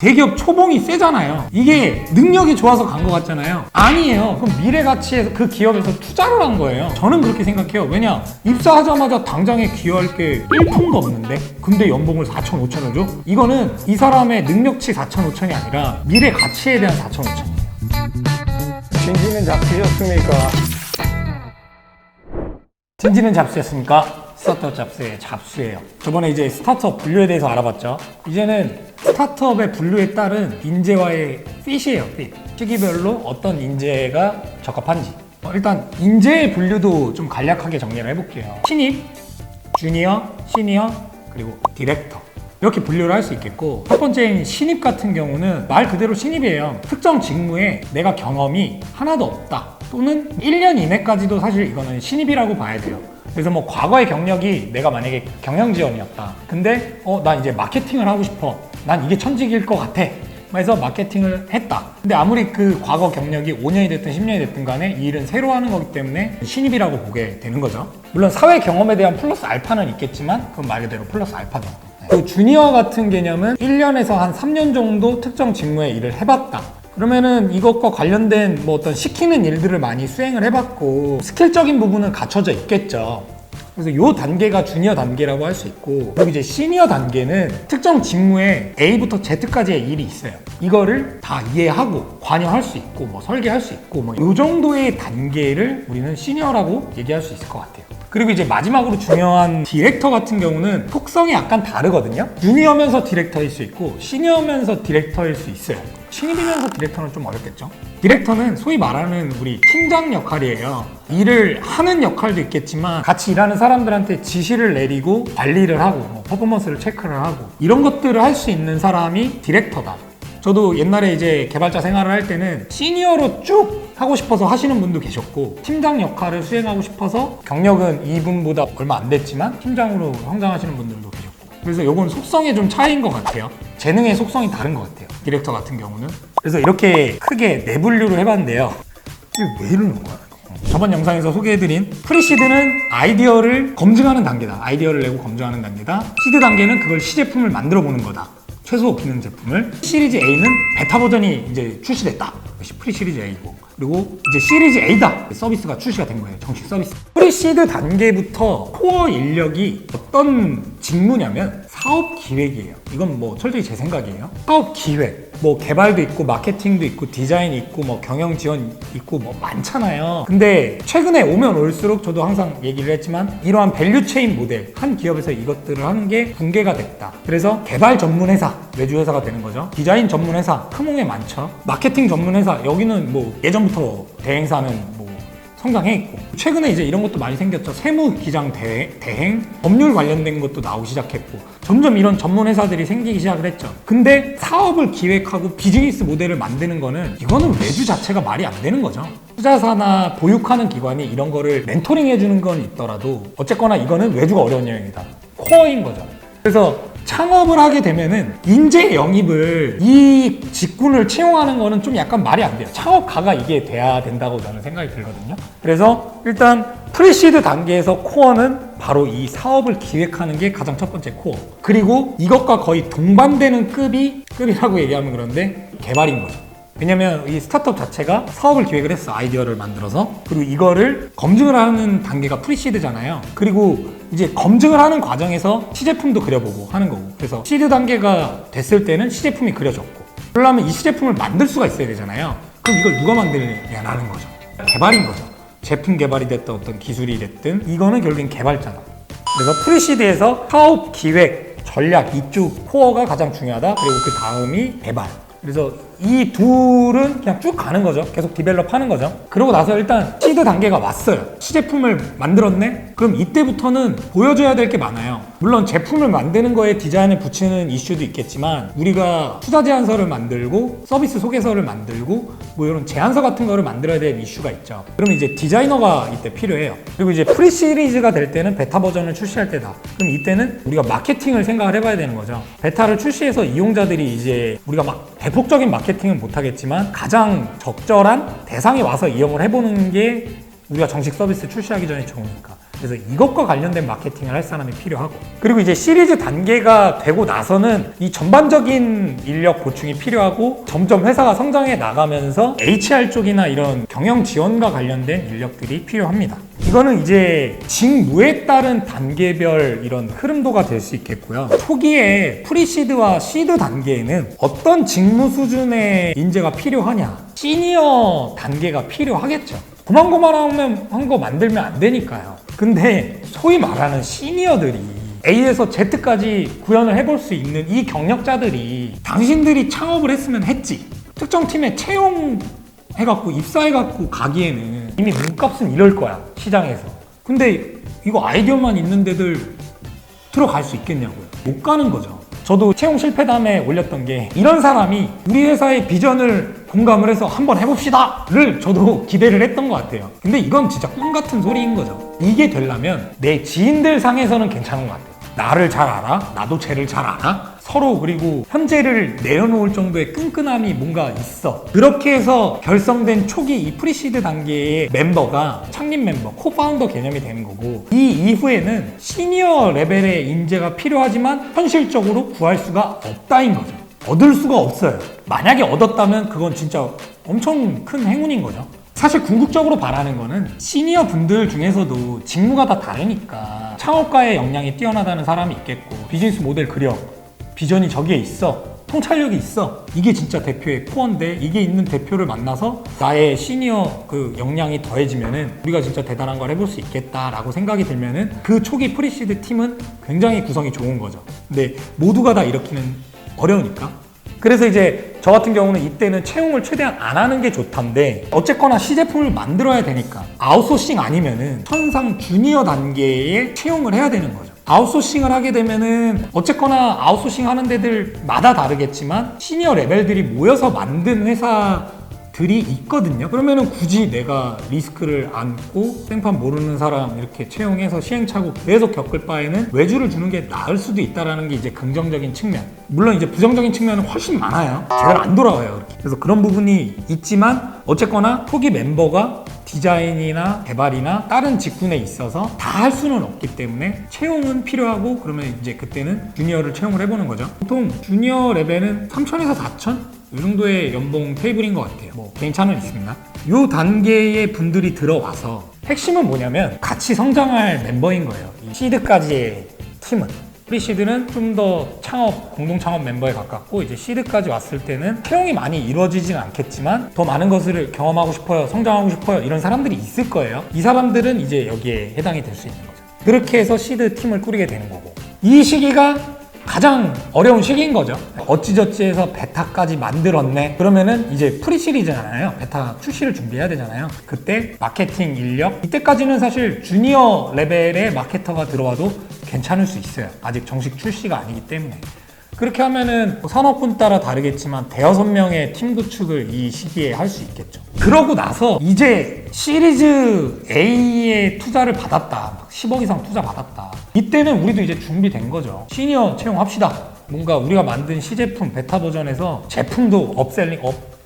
대기업 초봉이 세잖아요. 이게 능력이 좋아서 간 것 같잖아요. 아니에요. 그럼 미래 가치에서 그 기업에서 투자를 한 거예요. 저는 그렇게 생각해요. 왜냐? 입사하자마자 당장에 기여할 게 1푼도 없는데 근데 연봉을 4천 5천을 줘? 이거는 이 사람의 능력치 4천 5천이 아니라 미래 가치에 대한 4천 5천이에요. 진지는 잡히셨습니까? 진지는 잡수였습니까? 스타트업 잡스의 잡수예요. 저번에 이제 스타트업 분류에 대해서 알아봤죠. 이제는 스타트업의 분류에 따른 인재와의 핏이에요. 핏. 시기별로 어떤 인재가 적합한지. 일단 인재의 분류도 좀 간략하게 정리를 해볼게요. 신입, 주니어, 시니어, 그리고 디렉터. 이렇게 분류를 할 수 있겠고, 첫 번째인 신입 같은 경우는 말 그대로 신입이에요. 특정 직무에 내가 경험이 하나도 없다, 또는 1년 이내까지도 사실 이거는 신입이라고 봐야 돼요. 그래서 뭐 과거의 경력이 내가 만약에 경영지원이었다, 근데 난 이제 마케팅을 하고 싶어, 난 이게 천직일 것 같아, 그래서 마케팅을 했다. 근데 아무리 그 과거 경력이 5년이 됐든 10년이 됐든 간에 이 일은 새로 하는 거기 때문에 신입이라고 보게 되는 거죠. 물론 사회 경험에 대한 플러스 알파는 있겠지만 그건 말 그대로 플러스 알파 정도. 그 주니어 같은 개념은 1년에서 한 3년 정도 특정 직무에 일을 해봤다. 그러면은 이것과 관련된 뭐 어떤 시키는 일들을 많이 수행을 해봤고 스킬적인 부분은 갖춰져 있겠죠. 그래서 이 단계가 주니어 단계라고 할 수 있고, 그리고 이제 시니어 단계는 특정 직무에 A부터 Z까지의 일이 있어요. 이거를 다 이해하고 관여할 수 있고 뭐 설계할 수 있고 뭐 이 정도의 단계를 우리는 시니어라고 얘기할 수 있을 것 같아요. 그리고 이제 마지막으로 중요한 디렉터 같은 경우는 속성이 약간 다르거든요. 주니어면서 디렉터일 수 있고 시니어면서 디렉터일 수 있어요. 신입이면서 디렉터는 좀 어렵겠죠. 디렉터는 소위 말하는 우리 팀장 역할이에요. 일을 하는 역할도 있겠지만 같이 일하는 사람들한테 지시를 내리고 관리를 하고 뭐 퍼포먼스를 체크를 하고 이런 것들을 할 수 있는 사람이 디렉터다. 저도 옛날에 이제 개발자 생활을 할 때는 시니어로 쭉 하고 싶어서 하시는 분도 계셨고, 팀장 역할을 수행하고 싶어서 경력은 이분보다 얼마 안 됐지만 팀장으로 성장하시는 분들도 계셨고, 그래서 이건 속성의 좀 차이인 것 같아요. 재능의 속성이 다른 것 같아요, 디렉터 같은 경우는. 그래서 이렇게 크게 네 분류를 해봤는데요. 이게 왜 이러는 거야? 저번 영상에서 소개해드린 프리시드는 아이디어를 검증하는 단계다. 아이디어를 내고 검증하는 단계다. 시드 단계는 그걸 시제품을 만들어 보는 거다. 최소 기능 제품을. 시리즈 A는 베타 버전이 이제 출시됐다. 프리 시리즈 A고. 그리고 이제 시리즈 A다. 서비스가 출시가 된 거예요. 정식 서비스. 프리시드 단계부터 코어 인력이 어떤 직무냐면 사업 기획이에요. 이건 뭐 철저히 제 생각이에요. 사업 기획. 뭐 개발도 있고 마케팅도 있고 디자인이 있고 뭐 경영 지원 있고 뭐 많잖아요. 근데 최근에 오면 올수록 저도 항상 얘기를 했지만 이러한 밸류 체인 모델, 한 기업에서 이것들을 하는 게 붕괴가 됐다. 그래서 개발 전문 회사, 외주 회사가 되는 거죠. 디자인 전문 회사, 크몽에 많죠. 마케팅 전문 회사, 여기는 뭐 예전부터 대행사는 뭐 성장해 있고, 최근에 이제 이런 것도 많이 생겼죠. 세무 기장 대행, 법률 관련된 것도 나오기 시작했고, 점점 이런 전문 회사들이 생기기 시작을 했죠. 근데 사업을 기획하고 비즈니스 모델을 만드는 거는, 이거는 외주 자체가 말이 안 되는 거죠. 투자사나 보육하는 기관이 이런 거를 멘토링 해주는 건 있더라도 어쨌거나 이거는 외주가 어려운 영역이다. 코어인 거죠. 그래서 창업을 하게 되면은 인재 영입을, 이 직군을 채용하는 거는 좀 약간 말이 안 돼요. 창업가가 이게 돼야 된다고 저는 생각이 들거든요. 그래서 일단 프리시드 단계에서 코어는 바로 이 사업을 기획하는 게 가장 첫 번째 코어. 그리고 이것과 거의 동반되는 급이라고 얘기하면 그런데 개발인 거죠. 왜냐면 이 스타트업 자체가 사업을 기획을 했어, 아이디어를 만들어서. 그리고 이거를 검증을 하는 단계가 프리시드잖아요. 그리고 이제 검증을 하는 과정에서 시제품도 그려보고 하는 거고, 그래서 시드 단계가 됐을 때는 시제품이 그려졌고, 그러려면 이 시제품을 만들 수가 있어야 되잖아요. 그럼 이걸 누가 만들냐라는 거죠. 개발인 거죠. 제품 개발이 됐든 어떤 기술이 됐든 이거는 결국엔 개발자다. 그래서 프리시드에서 사업 기획, 전략 이쪽 코어가 가장 중요하다. 그리고 그 다음이 개발. 그래서 이 둘은 그냥 쭉 가는 거죠. 계속 디벨롭 하는 거죠. 그러고 나서 일단 시드 단계가 왔어요. 시제품을 만들었네? 그럼 이때부터는 보여줘야 될 게 많아요. 물론 제품을 만드는 거에 디자인을 붙이는 이슈도 있겠지만, 우리가 투자 제안서를 만들고 서비스 소개서를 만들고 뭐 이런 제안서 같은 거를 만들어야 될 이슈가 있죠. 그러면 이제 디자이너가 이때 필요해요. 그리고 이제 프리 시리즈가 될 때는 베타 버전을 출시할 때다. 그럼 이때는 우리가 마케팅을 생각을 해봐야 되는 거죠. 베타를 출시해서 이용자들이 이제 우리가 막 대폭적인 마케팅은 못하겠지만 가장 적절한 대상에 와서 이용을 해보는 게 우리가 정식 서비스 출시하기 전에 좋으니까. 그래서 이것과 관련된 마케팅을 할 사람이 필요하고, 그리고 이제 시리즈 단계가 되고 나서는 이 전반적인 인력 보충이 필요하고 점점 회사가 성장해 나가면서 HR 쪽이나 이런 경영 지원과 관련된 인력들이 필요합니다. 이거는 이제 직무에 따른 단계별 이런 흐름도가 될 수 있겠고요. 초기에 프리시드와 시드 단계에는 어떤 직무 수준의 인재가 필요하냐, 시니어 단계가 필요하겠죠. 고만고만한 거 만들면 안 되니까요. 근데 소위 말하는 시니어들이 A에서 Z까지 구현을 해볼 수 있는 이 경력자들이 당신들이 창업을 했으면 했지, 특정 팀에 채용해갖고 입사해갖고 가기에는 이미 몸값은 이럴 거야, 시장에서. 근데 이거 아이디어만 있는 데들 들어갈 수 있겠냐고요. 못 가는 거죠. 저도 채용 실패담에 올렸던 게, 이런 사람이 우리 회사의 비전을 공감을 해서 한번 해봅시다 를 저도 기대를 했던 것 같아요. 근데 이건 진짜 꿈 같은 소리인 거죠. 이게 되려면 내 지인들 상에서는 괜찮은 것 같아요. 나를 잘 알아, 나도 쟤를 잘 알아, 서로 그리고 현재를 내려놓을 정도의 끈끈함이 뭔가 있어. 그렇게 해서 결성된 초기 이 프리시드 단계의 멤버가 창립 멤버, 코파운더 개념이 되는 거고, 이 이후에는 시니어 레벨의 인재가 필요하지만 현실적으로 구할 수가 없다인 거죠. 얻을 수가 없어요. 만약에 얻었다면 그건 진짜 엄청 큰 행운인 거죠. 사실 궁극적으로 바라는 거는 시니어 분들 중에서도 직무가 다 다르니까 창업가의 역량이 뛰어나다는 사람이 있겠고, 비즈니스 모델 그려, 비전이 저기에 있어, 통찰력이 있어, 이게 진짜 대표의 코어인데 이게 있는 대표를 만나서 나의 시니어 그 역량이 더해지면은 우리가 진짜 대단한 걸 해볼 수 있겠다라고 생각이 들면은 그 초기 프리시드 팀은 굉장히 구성이 좋은 거죠. 근데 모두가 다 이렇게는 어려우니까. 그래서 이제 저 같은 경우는 이때는 채용을 최대한 안 하는 게 좋단데, 어쨌거나 시제품을 만들어야 되니까 아웃소싱 아니면은 천상 주니어 단계에 채용을 해야 되는 거죠. 아웃소싱을 하게 되면은 어쨌거나 아웃소싱 하는 데들마다 다르겠지만 시니어 레벨들이 모여서 만든 회사들이 있거든요. 그러면은 굳이 내가 리스크를 안고 생판 모르는 사람 이렇게 채용해서 시행착오 계속 겪을 바에는 외주를 주는 게 나을 수도 있다는 게 이제 긍정적인 측면. 물론 이제 부정적인 측면은 훨씬 많아요. 제대로 안 돌아와요, 그렇게. 그래서 그런 부분이 있지만 어쨌거나 초기 멤버가 디자인이나 개발이나 다른 직군에 있어서 다 할 수는 없기 때문에 채용은 필요하고, 그러면 이제 그때는 주니어를 채용을 해보는 거죠. 보통 주니어 레벨은 3천에서 4천? 이 정도의 연봉 테이블인 것 같아요. 뭐 괜찮은 있습니다. 이 단계의 분들이 들어와서 핵심은 뭐냐면 같이 성장할 멤버인 거예요. 이 시드까지의 팀은. 프리시드는 좀 더 창업, 공동 창업 멤버에 가깝고, 이제 시드까지 왔을 때는 채용이 많이 이루어지진 않겠지만 더 많은 것을 경험하고 싶어요, 성장하고 싶어요, 이런 사람들이 있을 거예요. 이 사람들은 이제 여기에 해당이 될 수 있는 거죠. 그렇게 해서 시드 팀을 꾸리게 되는 거고, 이 시기가 가장 어려운 시기인 거죠. 어찌저찌해서 베타까지 만들었네. 그러면은 이제 프리시리즈잖아요. 베타 출시를 준비해야 되잖아요. 그때 마케팅 인력, 이때까지는 사실 주니어 레벨의 마케터가 들어와도 괜찮을 수 있어요. 아직 정식 출시가 아니기 때문에. 그렇게 하면은 산업군 따라 다르겠지만 대여섯 명의 팀 구축을 이 시기에 할 수 있겠죠. 그러고 나서 이제 시리즈 A의 투자를 받았다, 10억 이상 투자 받았다, 이때는 우리도 이제 준비된 거죠. 시니어 채용합시다. 뭔가 우리가 만든 시제품 베타 버전에서 제품도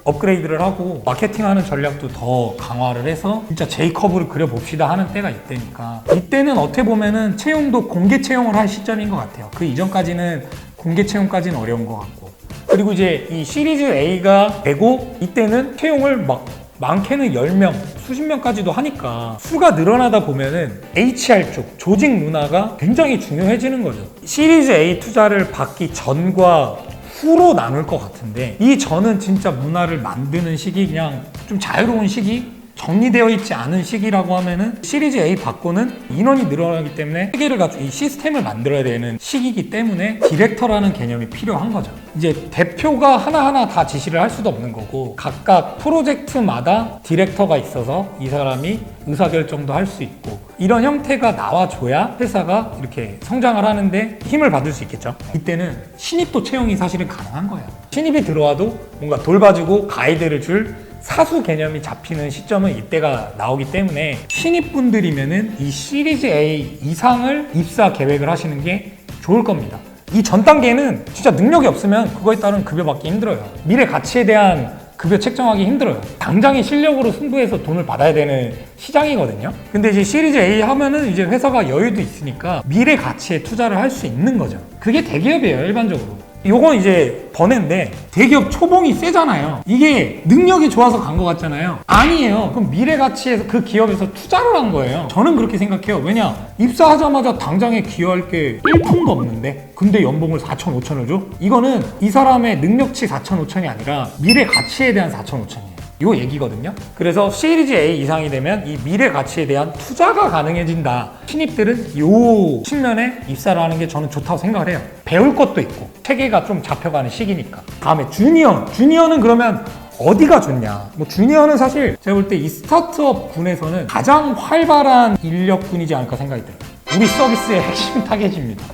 업그레이드를 하고 마케팅하는 전략도 더 강화를 해서 진짜 J커브를 그려봅시다 하는 때가 이때니까, 이때는 어떻게 보면은 채용도 공개 채용을 할 시점인 것 같아요. 그 이전까지는 공개 채용까지는 어려운 것 같고, 그리고 이제 이 시리즈 A가 되고 이때는 채용을 막 많게는 10명, 수십 명까지도 하니까 수가 늘어나다 보면은 HR 쪽 조직 문화가 굉장히 중요해지는 거죠. 시리즈 A 투자를 받기 전과 후로 나눌 것 같은데, 이 전은 진짜 문화를 만드는 시기, 그냥 좀 자유로운 시기, 정리되어 있지 않은 시기라고 하면은 시리즈 A 받고는 인원이 늘어나기 때문에 체계를 갖추고 이 시스템을 만들어야 되는 시기이기 때문에 디렉터라는 개념이 필요한 거죠. 이제 대표가 하나하나 다 지시를 할 수도 없는 거고, 각각 프로젝트마다 디렉터가 있어서 이 사람이 의사결정도 할 수 있고, 이런 형태가 나와줘야 회사가 이렇게 성장을 하는데 힘을 받을 수 있겠죠. 이때는 신입도 채용이 사실은 가능한 거예요. 신입이 들어와도 뭔가 돌봐주고 가이드를 줄 사수 개념이 잡히는 시점은 이때가 나오기 때문에 신입분들이면은 이 시리즈 A 이상을 입사 계획을 하시는 게 좋을 겁니다. 이 전 단계는 진짜 능력이 없으면 그거에 따른 급여 받기 힘들어요. 미래 가치에 대한 급여 책정하기 힘들어요. 당장의 실력으로 승부해서 돈을 받아야 되는 시장이거든요. 근데 이제 시리즈 A 하면은 이제 회사가 여유도 있으니까 미래 가치에 투자를 할 수 있는 거죠. 그게 대기업이에요, 일반적으로. 요건 이제 번외인데 대기업 초봉이 세잖아요. 이게 능력이 좋아서 간 것 같잖아요. 아니에요. 그럼 미래 가치에서 그 기업에서 투자를 한 거예요. 저는 그렇게 생각해요. 왜냐? 입사하자마자 당장에 기여할 게 1푼도 없는데 근데 연봉을 4천, 5천을 줘? 이거는 이 사람의 능력치 4천, 5천이 아니라 미래 가치에 대한 4천, 5천이에요. 요 얘기거든요. 그래서 시리즈 A 이상이 되면 이 미래 가치에 대한 투자가 가능해진다. 신입들은 요 측면에 입사를 하는 게 저는 좋다고 생각을 해요. 배울 것도 있고 체계가 좀 잡혀가는 시기니까. 다음에 주니어는 그러면 어디가 좋냐? 뭐 주니어는 사실 제가 볼 때 이 스타트업 군에서는 가장 활발한 인력군이지 않을까 생각이 들어요. 우리 서비스의 핵심 타겟입니다.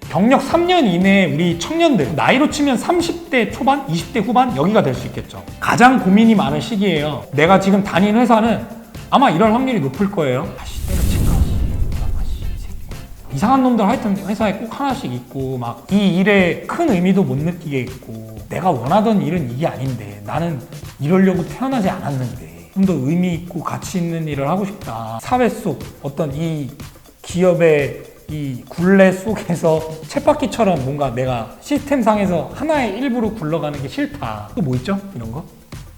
경력 3년 이내에 우리 청년들, 나이로 치면 30대 초반, 20대 후반 여기가 될 수 있겠죠. 가장 고민이 많은 시기예요. 내가 지금 다니는 회사는 아마 이럴 확률이 높을 거예요. 때려칠까? 이상한 놈들 하여튼 회사에 꼭 하나씩 있고 막 이 일에 큰 의미도 못 느끼게 있고 내가 원하던 일은 이게 아닌데 나는 이러려고 태어나지 않았는데 좀 더 의미 있고 가치 있는 일을 하고 싶다. 사회 속 어떤 이 기업의 이 굴레 속에서 쳇바퀴처럼 뭔가 내가 시스템상에서 하나의 일부로 굴러가는 게 싫다. 또 뭐 있죠? 이런 거?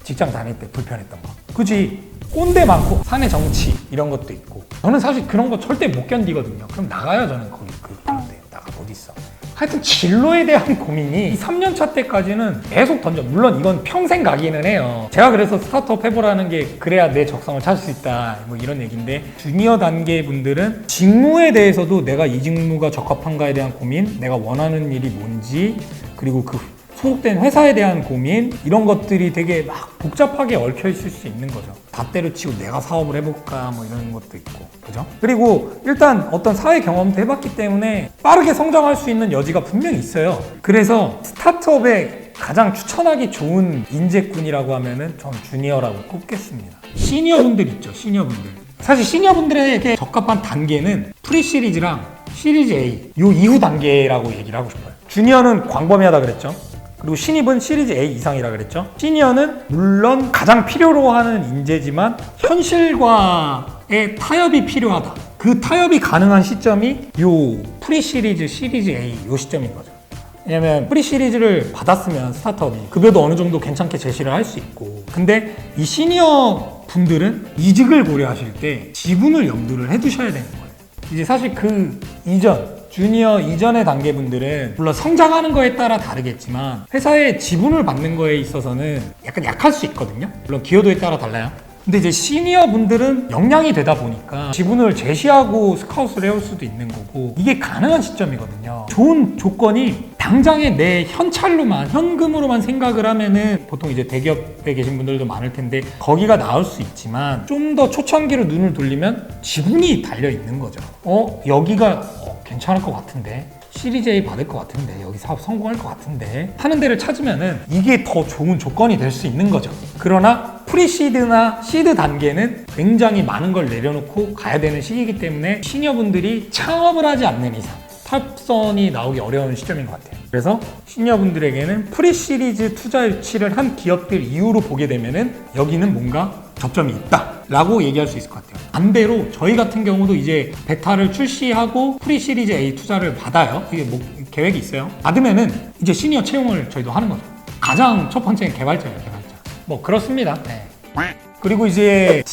직장 다닐 때 불편했던 거. 그치? 꼰대 많고 사내 정치 이런 것도 있고 저는 사실 그런 거 절대 못 견디거든요. 그럼 나가요. 저는 거기 그런데 나가 어디 있어. 하여튼 진로에 대한 고민이 3년차 때까지는 계속 던져. 물론 이건 평생 가기는 해요. 제가 그래서 스타트업 해보라는 게 그래야 내 적성을 찾을 수 있다 뭐 이런 얘기인데 주니어 단계 분들은 직무에 대해서도 내가 이 직무가 적합한가에 대한 고민, 내가 원하는 일이 뭔지, 그리고 그 소속된 회사에 대한 고민, 이런 것들이 되게 막 복잡하게 얽혀 있을 수 있는 거죠. 다 때려치고 내가 사업을 해볼까 뭐 이런 것도 있고, 그죠? 그리고 일단 어떤 사회 경험도 해봤기 때문에 빠르게 성장할 수 있는 여지가 분명히 있어요. 그래서 스타트업에 가장 추천하기 좋은 인재군이라고 하면은 전 주니어라고 꼽겠습니다. 시니어분들 있죠, 시니어분들. 사실 시니어분들에게 적합한 단계는 프리시리즈랑 시리즈 A 요 이후 단계라고 얘기를 하고 싶어요. 주니어는 광범위하다 그랬죠. 그리고 신입은 시리즈 A 이상이라 그랬죠. 시니어는 물론 가장 필요로 하는 인재지만 현실과의 타협이 필요하다. 그 타협이 가능한 시점이 요 프리시리즈, 시리즈 A 요 시점인 거죠. 왜냐면 프리시리즈를 받았으면 스타트업이 급여도 어느 정도 괜찮게 제시를 할 수 있고, 근데 이 시니어 분들은 이직을 고려하실 때 지분을 염두를 해두셔야 되는 거예요. 이제 사실 그 이전 주니어 이전의 단계분들은 물론 성장하는 거에 따라 다르겠지만 회사의 지분을 받는 거에 있어서는 약간 약할 수 있거든요. 물론 기여도에 따라 달라요. 근데 이제 시니어 분들은 역량이 되다 보니까 지분을 제시하고 스카웃을 해올 수도 있는 거고 이게 가능한 시점이거든요. 좋은 조건이 당장에 내 현찰로만, 현금으로만 생각을 하면은 보통 이제 대기업에 계신 분들도 많을 텐데 거기가 나올 수 있지만 좀 더 초창기로 눈을 돌리면 지분이 달려 있는 거죠. 여기가 괜찮을 것 같은데, 시리즈 A 받을 것 같은데, 여기 사업 성공할 것 같은데 하는 데를 찾으면은 이게 더 좋은 조건이 될 수 있는 거죠. 그러나 프리시드나 시드 단계는 굉장히 많은 걸 내려놓고 가야 되는 시기이기 때문에 시니어분들이 창업을 하지 않는 이상 탑선이 나오기 어려운 시점인 것 같아요. 그래서 시니어분들에게는 프리시리즈 투자 유치를 한 기업들 이후로 보게 되면은 여기는 뭔가 접점이 있다 라고 얘기할 수 있을 것 같아요. 반대로 저희 같은 경우도 이제 베타를 출시하고 프리시리즈 A 투자를 받아요. 이게 뭐 계획이 있어요. 받으면은 이제 시니어 채용을 저희도 하는 거죠. 가장 첫 번째는 개발자예요, 개발자. 뭐 그렇습니다. 네. 그리고 이제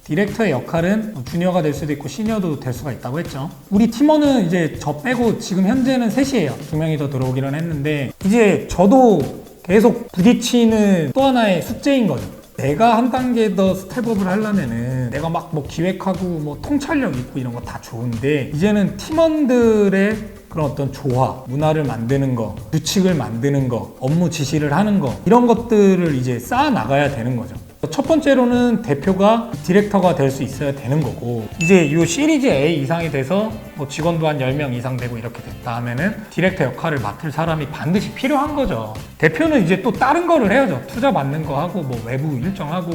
디렉터의 역할은 주니어가 될 수도 있고 시니어도 될 수가 있다고 했죠. 우리 팀원은 이제 저 빼고 지금 현재는 셋이에요. 2명이 더 들어오기는 했는데 이제 저도 계속 부딪히는 또 하나의 숙제인 거죠. 내가 한 단계 더 스텝업을 하려면은 내가 막 뭐 기획하고 뭐 통찰력 있고 이런 거 다 좋은데 이제는 팀원들의 그런 어떤 조화, 문화를 만드는 거, 규칙을 만드는 거, 업무 지시를 하는 거 이런 것들을 이제 쌓아 나가야 되는 거죠. 첫 번째로는 대표가 디렉터가 될 수 있어야 되는 거고 이제 이 시리즈 A 이상이 돼서 뭐 직원도 한 10명 이상 되고 이렇게 됐다 하면은 디렉터 역할을 맡을 사람이 반드시 필요한 거죠. 대표는 이제 또 다른 거를 해야죠. 투자 받는 거 하고 뭐 외부 일정하고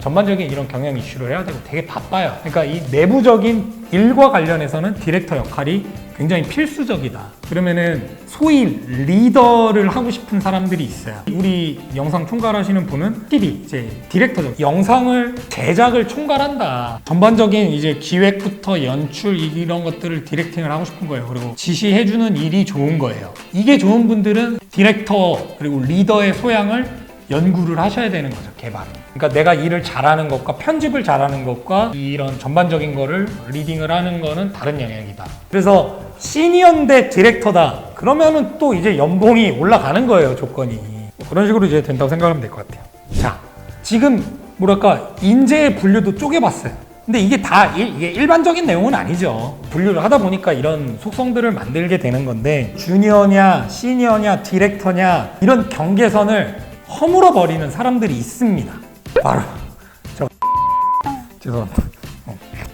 전반적인 이런 경영 이슈를 해야 되고 되게 바빠요. 그러니까 이 내부적인 일과 관련해서는 디렉터 역할이 굉장히 필수적이다. 그러면은 소위 리더를 하고 싶은 사람들이 있어요. 우리 영상 총괄하시는 분은 PD, 이제 디렉터죠. 영상을 제작을 총괄한다. 전반적인 이제 기획부터 연출 이런 것들을 디렉팅을 하고 싶은 거예요. 그리고 지시해주는 일이 좋은 거예요. 이게 좋은 분들은 디렉터 그리고 리더의 소양을 연구를 하셔야 되는 거죠, 개발. 그러니까 내가 일을 잘하는 것과 편집을 잘하는 것과 이런 전반적인 거를 리딩을 하는 거는 다른 영역이다. 그래서 시니어인데 디렉터다. 그러면은 또 이제 연봉이 올라가는 거예요, 조건이. 그런 식으로 이제 된다고 생각하면 될 것 같아요. 자, 지금 뭐랄까 인재의 분류도 쪼개봤어요. 근데 이게 다 이게 일반적인 내용은 아니죠. 분류를 하다 보니까 이런 속성들을 만들게 되는 건데 주니어냐, 시니어냐, 디렉터냐 이런 경계선을 허물어 버리는 사람들이 있습니다. 바로 저 죄송합니다.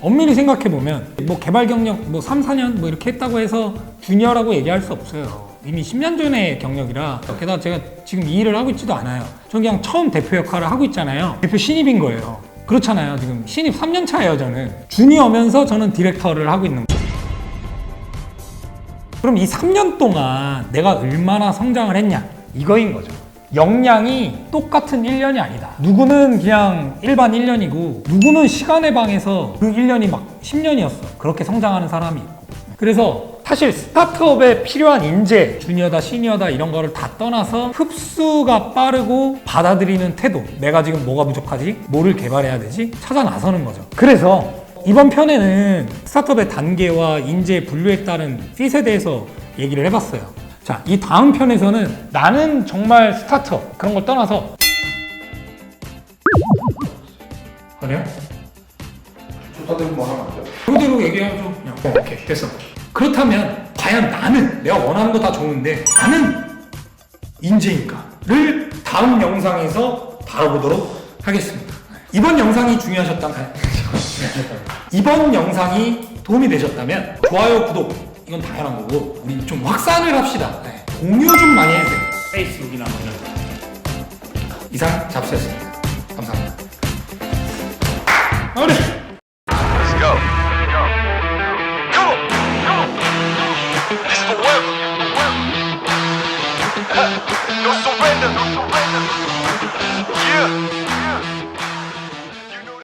엄밀히 생각해 보면 뭐 개발 경력 뭐 3, 4년 뭐 이렇게 했다고 해서 주니어라고 얘기할 수 없어요. 이미 10년 전의 경력이라 게다가 제가 지금 이 일을 하고 있지도 않아요. 저는 그냥 처음 대표 역할을 하고 있잖아요. 대표 신입인 거예요. 그렇잖아요. 지금 신입 3년 차예요. 저는 주니어면서 저는 디렉터를 하고 있는 거예요. 그럼 이 3년 동안 내가 얼마나 성장을 했냐 이거인 거죠. 역량이 똑같은 1년이 아니다. 누구는 그냥 일반 1년이고 누구는 시간의 방에서 그 1년이 막 10년이었어. 그렇게 성장하는 사람이 있고. 그래서 사실 스타트업에 필요한 인재, 주니어다, 시니어다 이런 거를 다 떠나서 흡수가 빠르고 받아들이는 태도. 내가 지금 뭐가 부족하지? 뭐를 개발해야 되지? 찾아 나서는 거죠. 그래서 이번 편에는 스타트업의 단계와 인재 분류에 따른 핏에 대해서 얘기를 해봤어요. 자, 이 다음 편에서는 나는 정말 스타트업 그런 걸 떠나서 아니요? 좋다들 뭐 하면 안 돼요? 그대로 얘기하죠. 그냥 오케이 됐어. 그렇다면 과연 나는 내가 원하는 거 다 좋은데 나는 인재인가를 다음 영상에서 다뤄보도록 하겠습니다. 이번 영상이 중요하셨다면 이번 영상이 도움이 되셨다면 좋아요, 구독 이건 당연한 거고 우리 좀 확산을 합시다. 네. 공유 좀 많이 해주세요. 페이스북이나 뭐 이런 거. 이상 잡스였습니다. 감사합니다. 우리 Let's go. Come on. This forever. No surrender. Yeah.